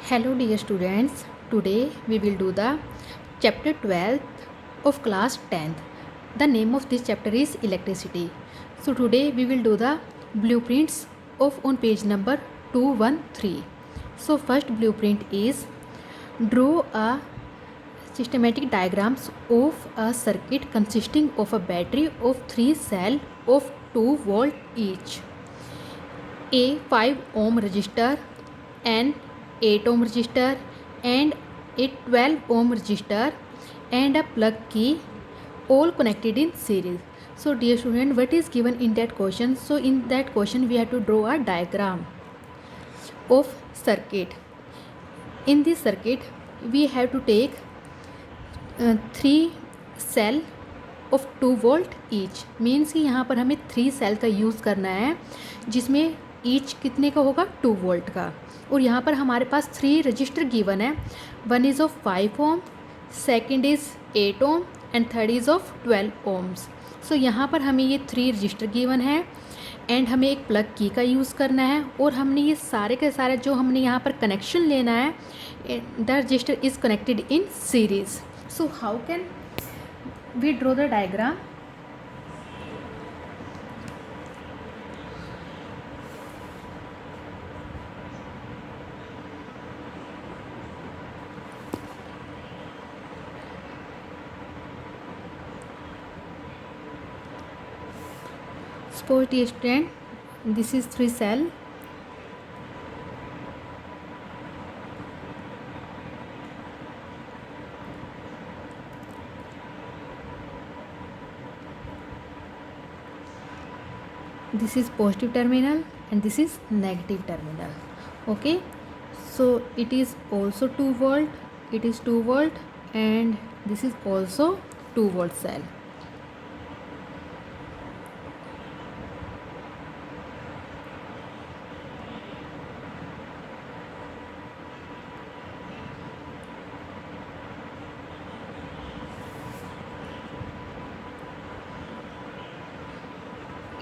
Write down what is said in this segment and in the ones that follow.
Hello dear students, today we will do the chapter 12th of class 10th. The name of this chapter is electricity. So today we will do the blueprints of on page number 213. So first blueprint is draw a systematic diagrams of a circuit consisting of a battery of 3 cell of 2 volt each. A 5 ohm resistor, an 8 ohm resistor and a 12 ohm resistor and a plug key, all connected in series. So dear student, what is given in that question? So in that question we have to draw a diagram of circuit. In this circuit we have to take 3 cell of 2 volt each, means कि यहाँ पर हमें 3 cell का use करना है जिसमें each कितने का होगा 2 वोल्ट का। और यहाँ पर हमारे पास 3 रजिस्टर गिवन है, one is of 5 ohm, second is 8 ohm and third is of 12 ohms. So यहाँ पर हमें ये 3 रजिस्टर गिवन है एंड हमें एक प्लग की का यूज़ करना है और हमने ये सारे के सारे जो हमने यहाँ पर कनेक्शन लेना है, the register is connected in series. So how can we draw the diagram? Suppose dear student, this is 3 cell. This is positive terminal and this is negative terminal. Okay, so it is also 2 volt, it is 2 volt and this is also 2 volt cell.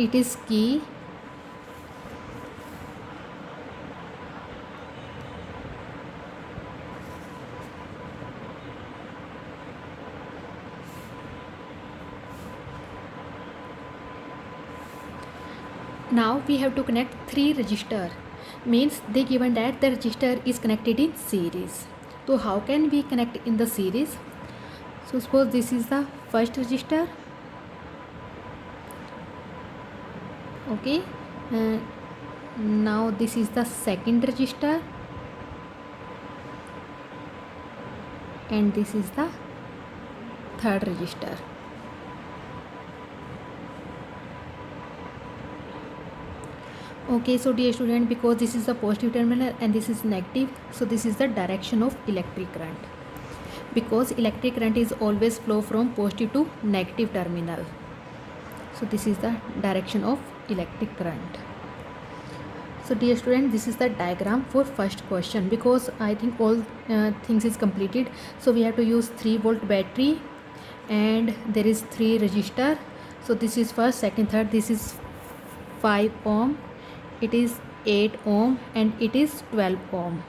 It is key, now we have to connect 3 register, means they given that the register is connected in series. So how can we connect in the series? So suppose this is the first register. Okay, now this is the second register and this is the third register. Okay, so dear student, because this is the positive terminal and this is negative, so this is the direction of electric current, because electric current is always flow from positive to negative terminal. So this is the direction of electric current. So dear student, this is the diagram for first question, because I think all things is completed. So we have to use 3 volt battery and there is 3 resistor. So this is first, second, third. This is 5 ohm, it is 8 ohm and it is 12 ohm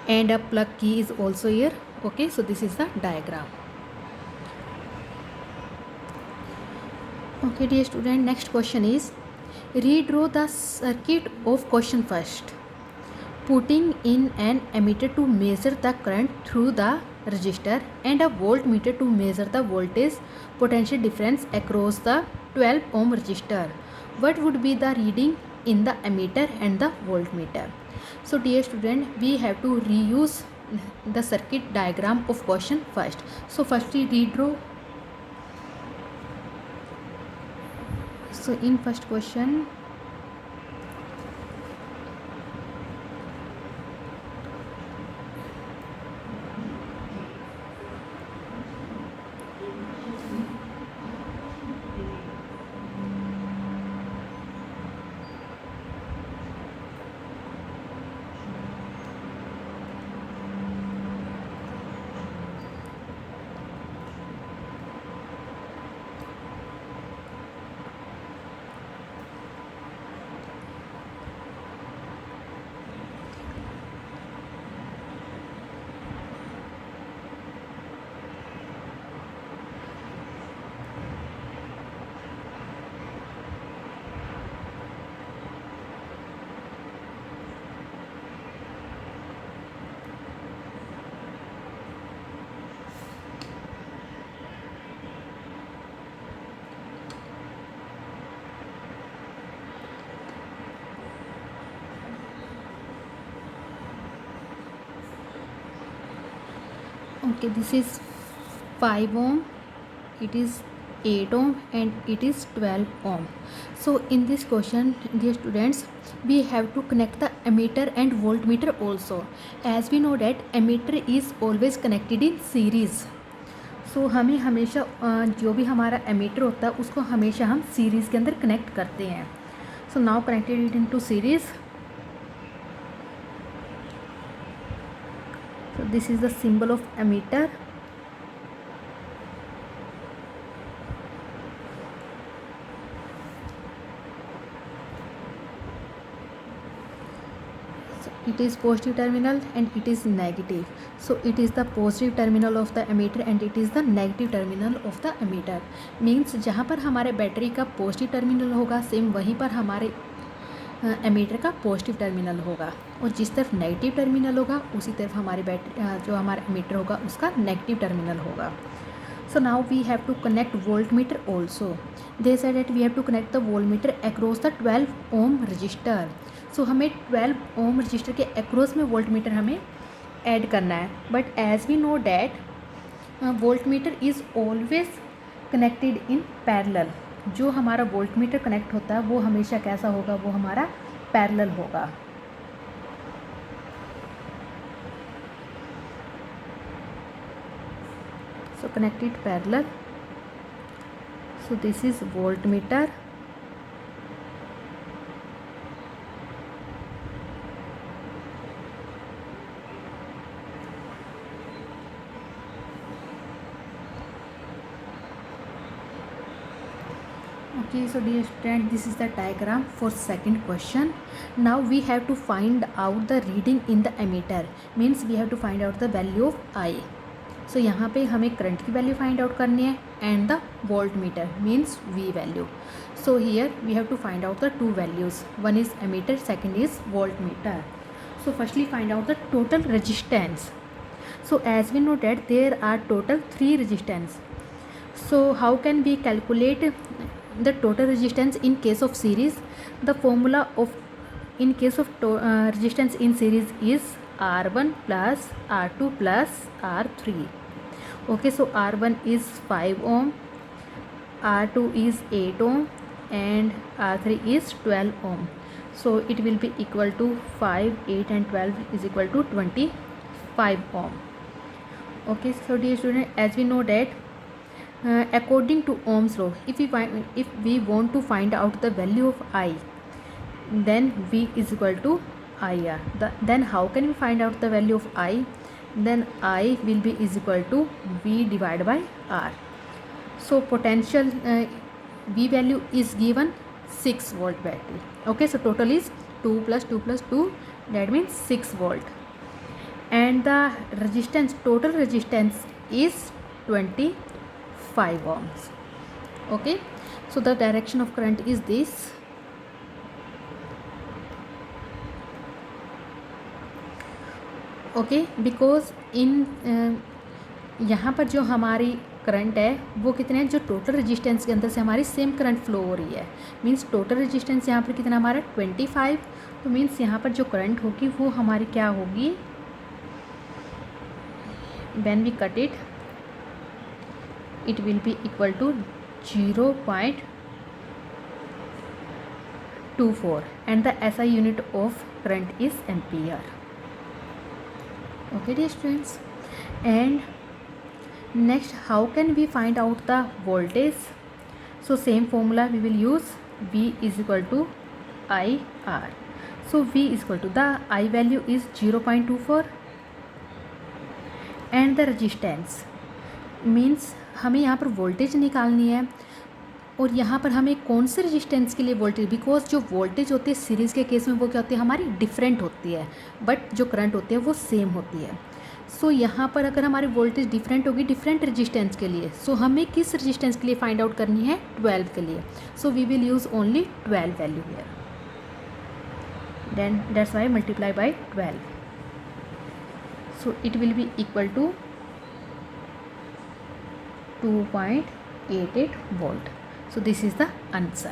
and a plug key is also here. Okay, so this is the diagram. Okay dear student, next question is redraw the circuit of question first, putting in an ammeter to measure the current through the resistor and a voltmeter to measure the voltage potential difference across the 12 ohm resistor. What would be the reading in the ammeter and the voltmeter? So dear student, we have to reuse the circuit diagram of question first. So firstly redraw. So in first question, Okay, this is 5 ohm, it is 8 ohm, and it is 12 ohm. So in this question, dear students, we have to connect the ammeter and voltmeter also. As we know that ammeter is always connected in series. So हमें हमेशा जो भी हमारा ammeter होता है उसको हमेशा हम सीरीज़ के अंदर कनेक्ट करते हैं. So now connected it into series. So this is the symbol of ammeter. So it is positive terminal and it is negative. So it is the positive terminal of the ammeter and it is the negative terminal of the ammeter. Means जहाँ पर हमारे battery का positive terminal होगा same वहीं पर हमारे ammeter का positive terminal होगा, और जिस तरफ नेगेटिव टर्मिनल होगा उसी तरफ हमारी बैटरी जो हमारा एमीटर होगा उसका नेगेटिव टर्मिनल होगा. So now we have to connect voltmeter also. They said that we have to connect the voltmeter across the 12 ohm resistor. So हमें 12 ohm resistor के across में voltmeter हमें ऐड करना है. But as we know that voltmeter is always connected in parallel. जो हमारा voltmeter connect होता है वो हमेशा कैसा होगा, वो हमारा पैरेलल होगा. So connected parallel. So this is voltmeter. Okay, so dear student, this is the diagram for second question. Now we have to find out the reading in the ammeter. Means we have to find out the value of I. So यहाँ पे हमें current की value find out करनी है and the voltmeter means V value. So here we have to find out the two values. One is ammeter, second is voltmeter. So firstly find out the total resistance. So as we know that there are total 3 resistance. So how can we calculate the total resistance in case of series? The formula of in case of resistance in series is R1 plus R2 plus R3. Okay, so R1 is 5 ohm, R2 is 8 ohm, and R3 is 12 ohm. So it will be equal to 5, 8 and 12 is equal to 25 ohm. Okay, so dear student, as we know that according to Ohm's law, if we want to find out the value of I, then V is equal to IR. Then how can we find out the value of I? Then I will be is equal to V divided by R. So potential V value is given 6 volt battery. Okay, so total is 2 plus 2 plus 2, that means 6 volt. And the resistance, total resistance is 25 ohms. Okay, so the direction of current is this. Okay, because in यहाँ पर जो हमारी current है वो कितने हैं, जो total resistance के अंदर से हमारी सेम करंट फ्लो हो रही है. मींस टोटल रेजिस्टेंस यहाँ पर कितना हमारा 25. तो मींस यहाँ पर जो करंट होगी वो हमारी क्या होगी, when we cut it, it will be equal to 0.24 and the SI unit of current is ampere. Okay dear students, and next how can we find out the voltage? So same formula we will use, V is equal to IR. So V is equal to, the I value is 0.24 and the resistance means हमें यहाँ पर voltage निकालनी है. और यहाँ पर हमें कौन से रेजिस्टेंस के लिए वोल्टेज, बिकॉज जो वोल्टेज होती है सीरीज़ के केस में वो क्या होती है, हमारी डिफरेंट होती है, बट जो करंट होती है वो सेम होती है. सो यहाँ पर अगर हमारी वोल्टेज डिफरेंट होगी डिफरेंट रेजिस्टेंस के लिए, सो हमें किस रेजिस्टेंस के लिए फाइंड आउट करनी है, 12 के लिए. So we will use only 12 value here, then that's why multiply by 12. So it will be equal to 2.88 volt. So this is the answer.